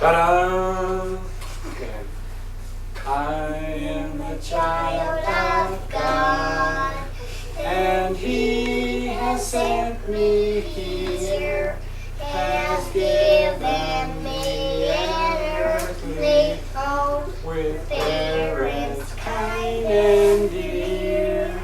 Ta-da! Okay. I am a child of God, and He has sent me here, has given me an earthly home with parents kind and dear.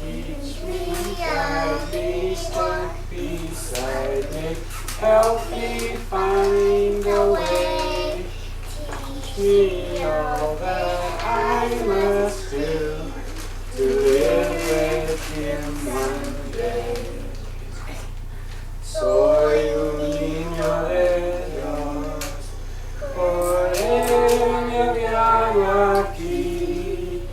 Teach me, guide me, stand beside me, help me find a way. Teach me all that I must do to live with Him one day. Soy un niño de Dios, por Él me había aquí,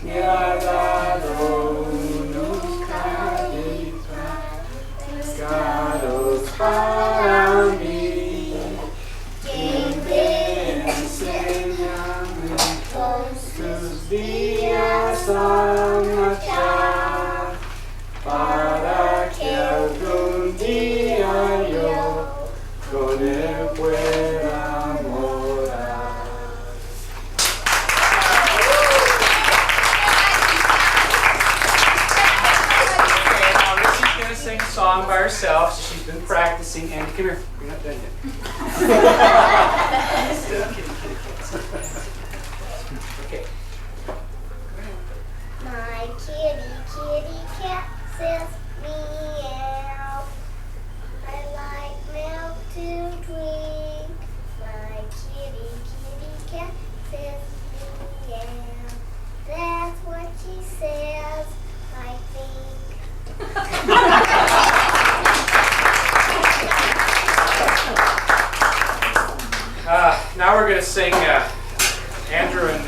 me ha dado unos calificados para mí, que me enseñan tus días a marchar, para que algún día yo con Él pueda morar. Okay, now Richie's going to sing a song by herself, so she's been practicing. And come here, you're not done yet. Still kidding. Okay. My kitty cat says meow. I like milk to drink. My kitty cat says meow. That's what she says, I think. Now we're going to sing, Andrew and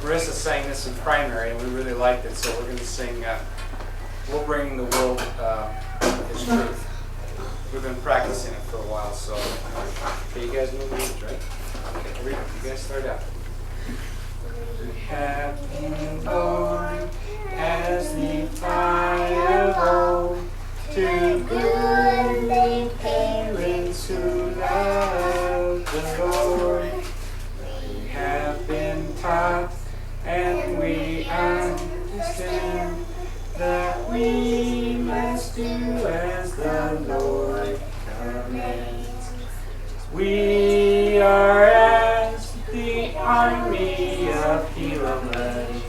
Marissa sang this in primary, and we really liked it, so we're going to sing, We'll Bring the World His Truth. We've been practicing it for a while, so, okay, you guys know the words, right? Okay, you guys start out. We have been born as the fire of to goodly parents who love the Lord. We have been taught and we understand that we must do as the Lord commands. We are as the army of Helaman.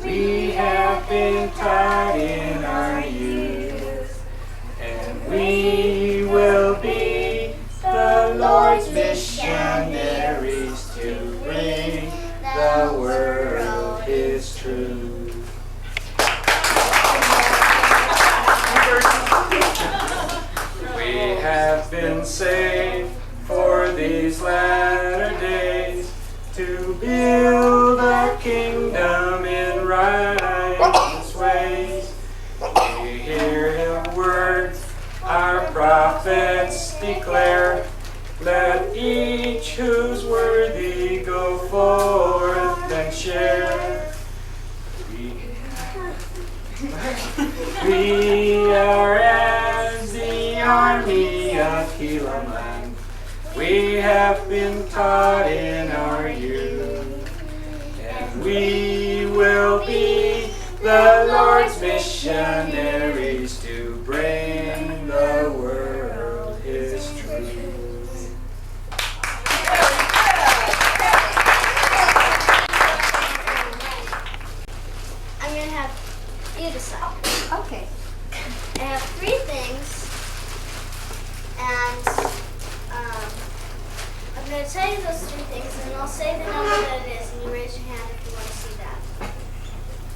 We have been taught in our youth, and we will be the Lord's missionaries to bring the world His truth. We have been saved for these latter days to build a kingdom in righteous ways. We hear His words, our prophets declare, let each who's worthy go forth and share. We are as the army of Helaman. We have been taught in our youth, and we will be the Lord's missionaries to bring the world His truth. I'm going to have you decide. Okay. I have three things, and I'm going to tell you those three things, and I'll say the number that it is, and you raise your hand if you want to see that.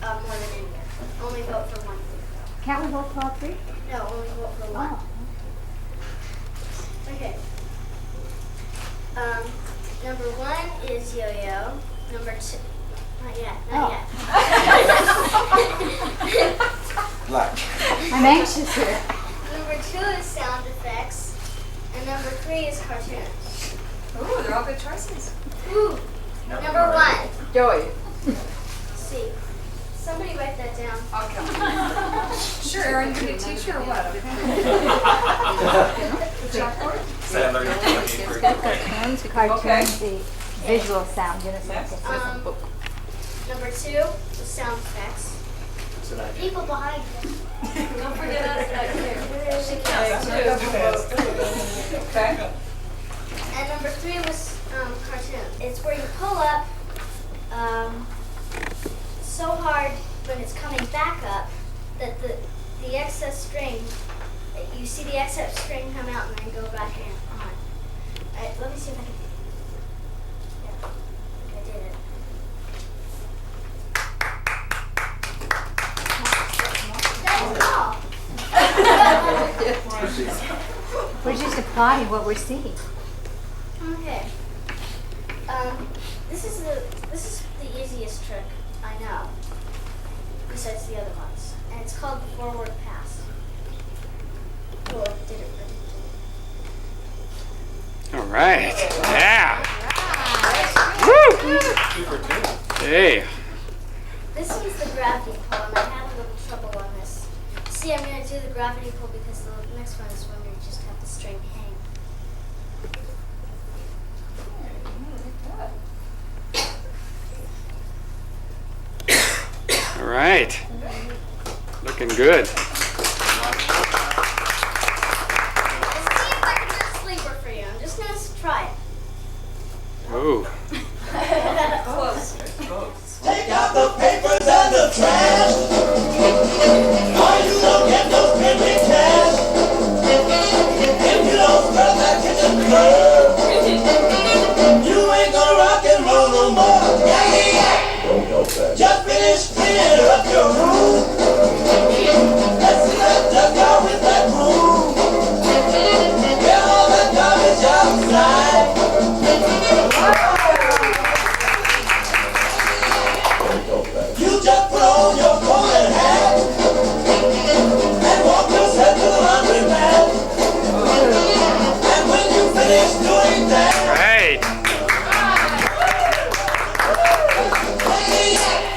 More than in here. Only vote for one thing, though. Can't we vote for all three? No, only vote for one. Oh. Okay. Number one is yo-yo. Number two, not yet, not yet. Black. I'm anxious here. Number two is sound effects, and number three is cartoons. Ooh, they're all good choices. Ooh. Number one. Joy. See. Somebody write that down. Okay. Sure, are you going to teach her or what? Chalkboard? Sandler is doing it for Cartoons, the visual sound. You know, so Yes. Number 2 was sound effects. That's an idea. People behind you. Don't forget us back here. She counts too. Okay. And number 3 was cartoon. It's where you pull up so hard when it's coming back up that the excess string, you see the excess string come out and then go back in on. Let me see if I can. Yeah, I think I did it. That's all. we're just applauding what we're seeing. Okay. This is the easiest trick I know, besides the other ones, and it's called the forward pass. Well, it did it All right. Yeah. Super too. Hey. This one's the gravity pull, and I had a little trouble on this. See, I'm going to do the gravity pull because the next one is when you just have the string hang. All right. Looking good. Let's see if I can do a sleeper for you. I'm just going to try it. Ooh. Close. Take out the papers and the trash. Or you don't get those penny cash. If you don't spread that kitchen curb, you ain't gonna rock and roll no more. Yeah, yeah, yeah. Just finish cleaning up your room. Let's see that duck out with that broom. Get all that garbage outside. You just put on your coat and hat and walk yourself to the laundry mat. And when you finish doing that, Right.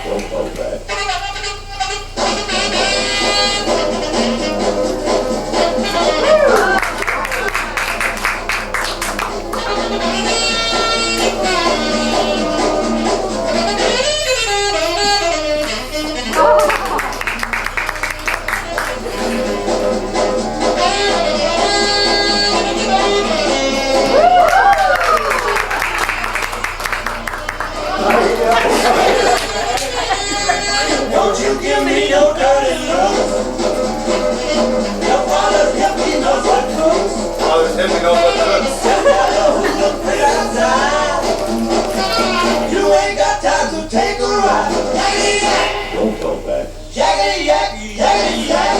don't go back. Don't you give me your dirty looks. Your father's kept me knows what cooks. Father's him, we know what cooks. Tell me who look pretty outside. You ain't got time to take a ride. Yakety yak. Don't go back. Yakety yak, yakety yak.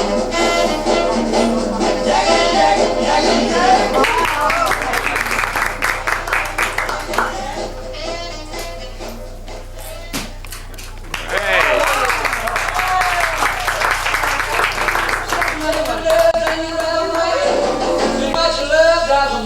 Yakety yak, yakety yak. Hey. Too much love drives a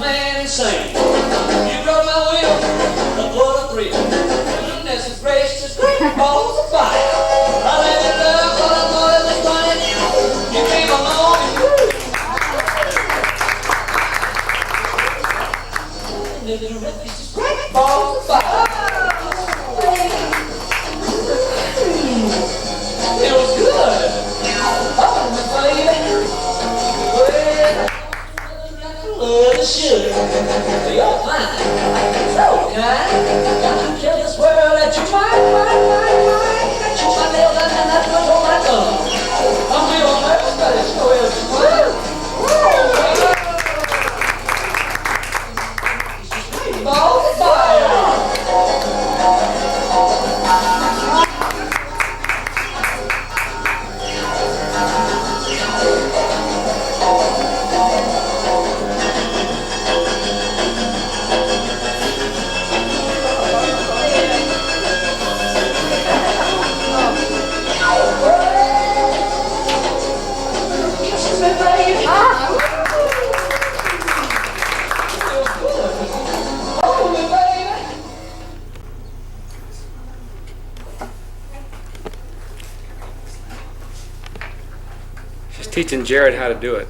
teaching Jared how to do it.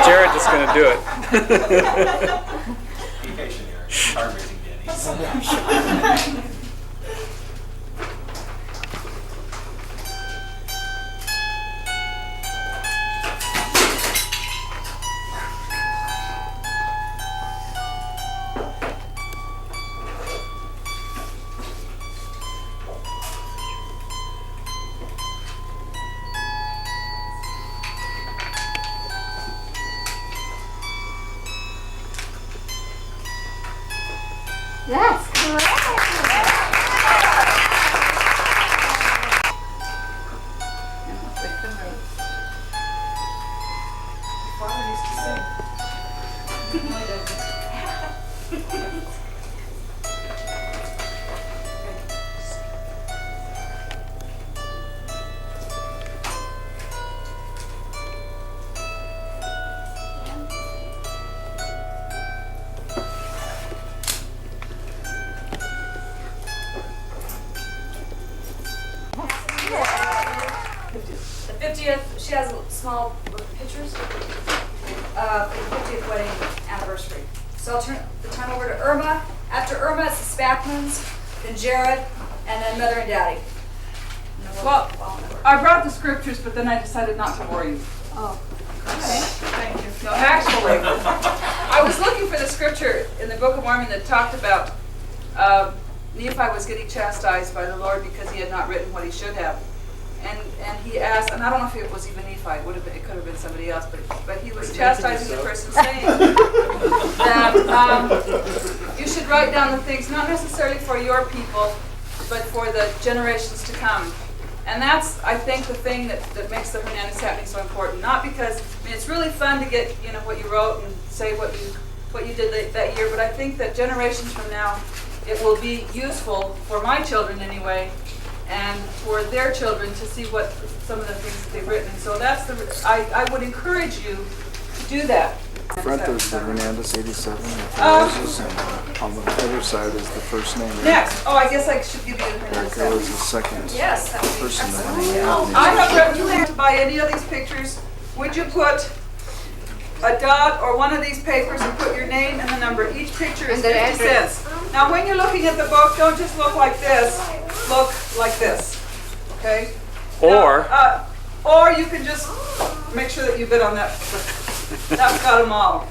Jared is going to do it. Be patient here. Hard raising daddies. That's correct. The 50th, she has small pictures for the 50th wedding anniversary. So I'll turn the time over to Irma. After Irma, it's the Spackmans, then Jared, and then Mother and Daddy. And then we'll Well, follow in order. I brought the scriptures, but then I decided not to bore you. Oh, Thank you. No, actually, I was looking for the scripture in the Book of Mormon that talked about Nephi was getting chastised by the Lord because he had not written what he should have. And he asked, and I don't know if it was even Nephi, it could have been somebody else, but he was chastising the person saying that you should write down the things, not necessarily for your people, but for the generations to come. And that's, I think, the thing that makes the Hernandez happening so important. Not because, I mean, it's really fun to get, what you wrote and say what you did that year, but I think that generations from now, it will be useful for my children anyway, and for their children to see what some of the things that they've written. And so that's I would encourage you to do that. Front is the Hernandez 87, the roses, and on the other side is the first name. Next, I guess I should give you the Hernandez Erica was happening. the second Yes, that would be person that excellent. went out. I have written you have to buy any of these pictures. Would you put a dot or one of these papers and put your name and the number? Each picture is 50 cents. Now when you're looking at the book, don't just look like this, look like this, okay? Or, Or you can just make sure that you bid on that. That's got them all.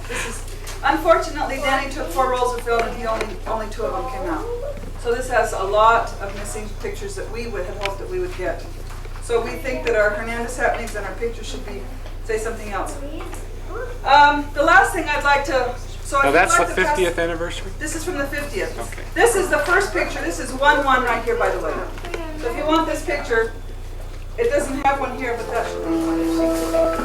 Unfortunately, Danny took 4 rolls of film and only 2 of them came out. So this has a lot of missing pictures that we would have hoped that we would get. So we think that our Hernandez happenings and our pictures should say something else. The last thing I'd like to, so if now you'd that's the like to pass- 50th anniversary? This is from the 50th. Okay. This is the first picture. This is 1-1 right here, by the way. So if you want this picture, it doesn't have one here, but that should be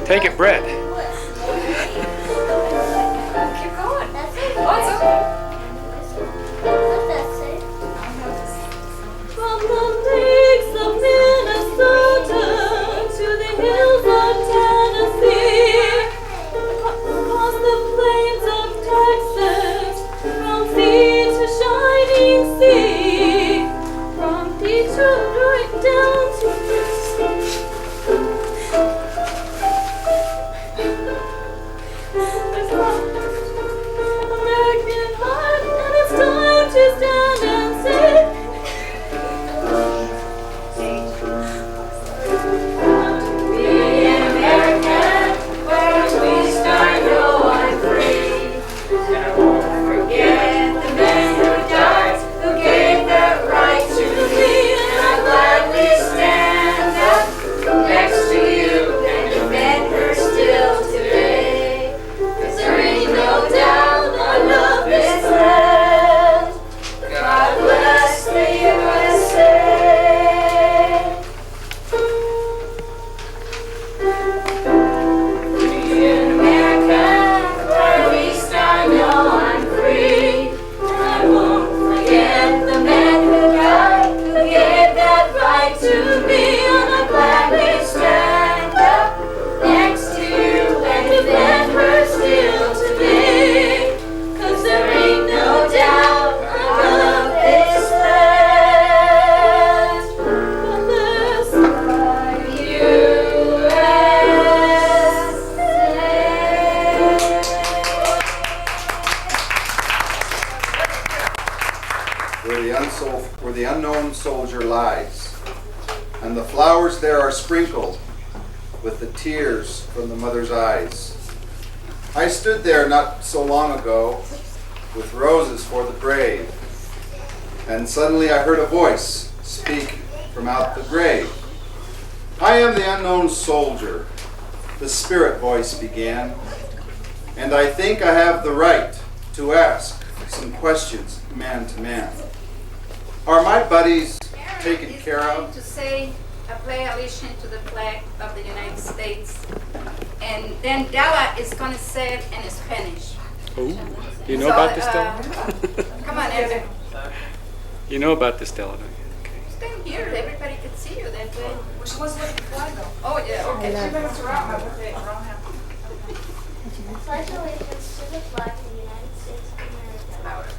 Take it, Brett. Keep going. That's it. What's up? What's that say? From the lakes of Minnesota to the hills of Tennessee, across the plains of Texas, from sea to shining sea, from Detroit down to and the flowers there are sprinkled with the tears from the mother's eyes. I stood there not so long ago with roses for the grave, and suddenly I heard a voice speak from out the grave. I am the unknown soldier, the spirit voice began, and I think I have the right to ask some questions man to man. Are my buddies taken care of? To say, I pledge allegiance to the flag of the United States, and then Della is going to say it in Spanish. Oh, you know about this, Stella? Come on, Evan. You know about this, Stella, don't you? Okay. Stand here, everybody can see you that way. Well, she wants to look at the flag though. Oh, yeah, okay. She better wrap my with it. Wrong hand. Pledge allegiance to the flag of the United States of America. Louder.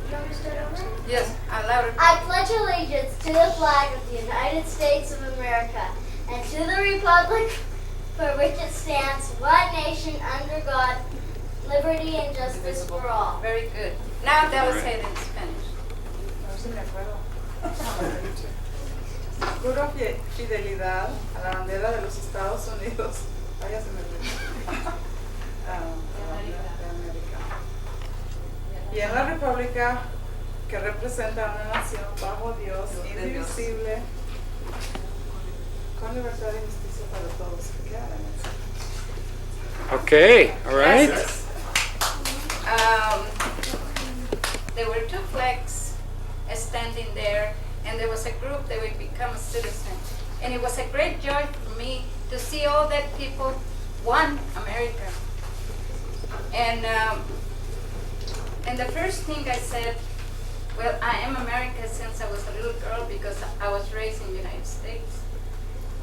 You want me to start over? Yes, louder. I pledge allegiance to the flag of the United States of America and to the republic for which it stands, one nation under God, liberty and justice for all. Very good. Now Della say it in Spanish. A ver si me acuerdo. Juro fidelidad a la bandera de los Estados Unidos. Vaya, se me olvidó. De América. Y en la república que representa a una nación bajo Dios, indivisible, con libertad y justicia para todos. Okay, all right. There were two flags standing there, and there was a group that would become a citizen. And it was a great joy for me to see all that people want America. And the first thing I said, well, I am America since I was a little girl because I was raised in the United States.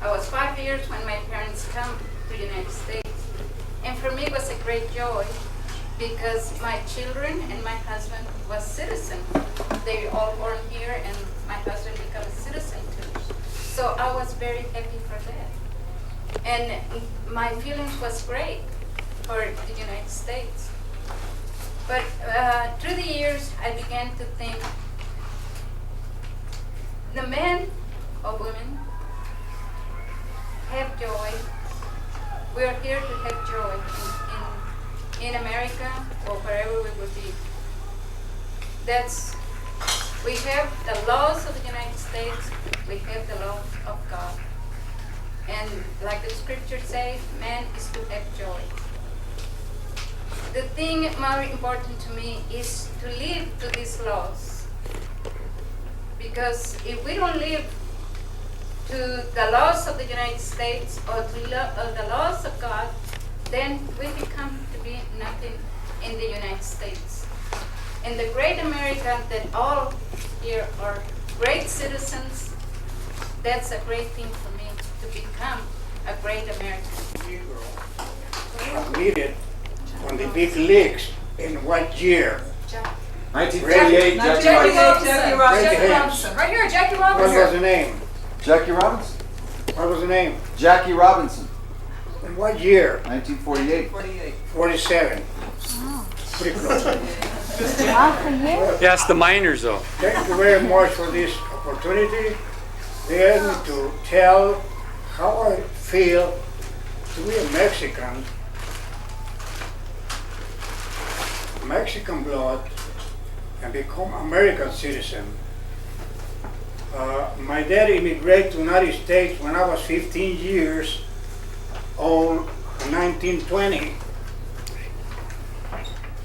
I was 5 years when my parents came to the United States. And for me it was a great joy because my children and my husband was citizen. They all born here and my husband became a citizen too. So I was very happy for that. And my feelings was great for the United States. But through the years, I began to think, the men or women have joy. We are here to have joy in America or wherever we would be. We have the laws of the United States, we have the laws of God. And like the scripture says, man is to have joy. The thing more important to me is to live to these laws. Because if we don't live to the laws of the United States or to the laws of God, then we become to be nothing in the United States. In the great America that all here are great citizens, that's a great thing for me to become a great American. Needed on the big leagues in what year? 1948, Jackie Robinson. Right here, Jackie What was Robinson. the name? Jackie Robinson? What was the name? Jackie Robinson, In what year? 1948. 47. Pretty close. Wow, for you? Yes, the miners though. Thank you very much for this opportunity. They asked me to tell how I feel to be a Mexican blood, and become American citizen. My dad immigrated to the United States when I was 15 years old in 1920.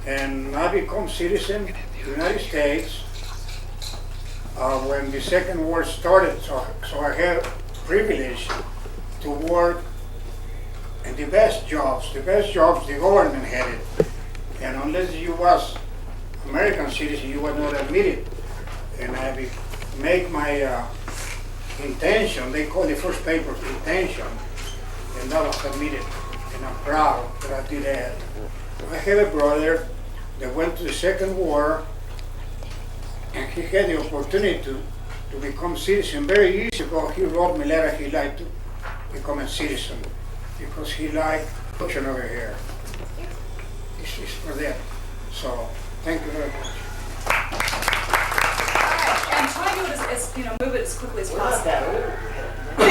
And I become citizen of the United States when the Second War started, so I had privilege to work in the best jobs the government had it. And unless you was American citizen, you were not admitted. And I make my intention, they call the first paper intention, and that was admitted. And I'm proud that I did that. I have a brother that went to the Second War, and he had the opportunity to become citizen very easy ago. He wrote me a letter he liked to become a citizen because he liked pushing over here. It's for them. So thank you very much. All right, and try to do it as move it as quickly as We're not possible. that old. But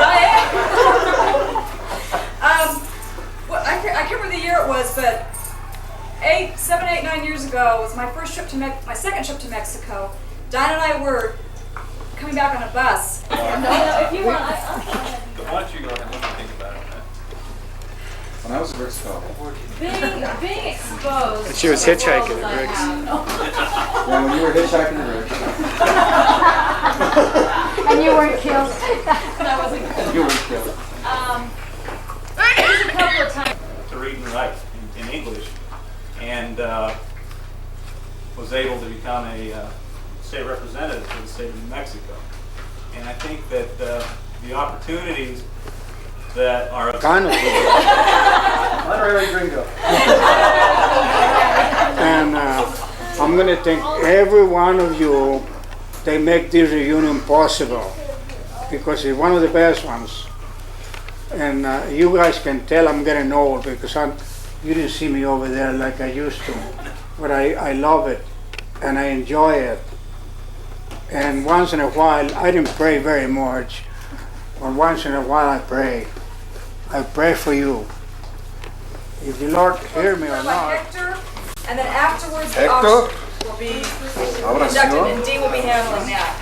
I am. Well, I can't remember the year it was, but 7, 8, 9 years ago was my second trip to Mexico. Dinah and I were coming back on a bus. No, if you want, Why don't you go ahead and let me think about it? When I was in Mexico. being exposed. And she was to the world hitchhiking as at I Rick's. have. Yeah, when you were hitchhiking the road. And you weren't killed. That wasn't good. You were killed. There's a couple of times. To read and write in English, and was able to become a state representative for the state of New Mexico. And I think that the opportunities that are Kind of. Honorary gringo. And I'm going to thank every one of you. They make this reunion possible because it's one of the best ones. And you guys can tell I'm getting old because you didn't see me over there like I used to. But I love it and I enjoy it. And once in a while, I didn't pray very much, but once in a while I pray. I pray for you. If the Lord hear me or Like not. Hector, and then afterwards the Hector? auction will be conducted, Oración. and Dee will be handling that.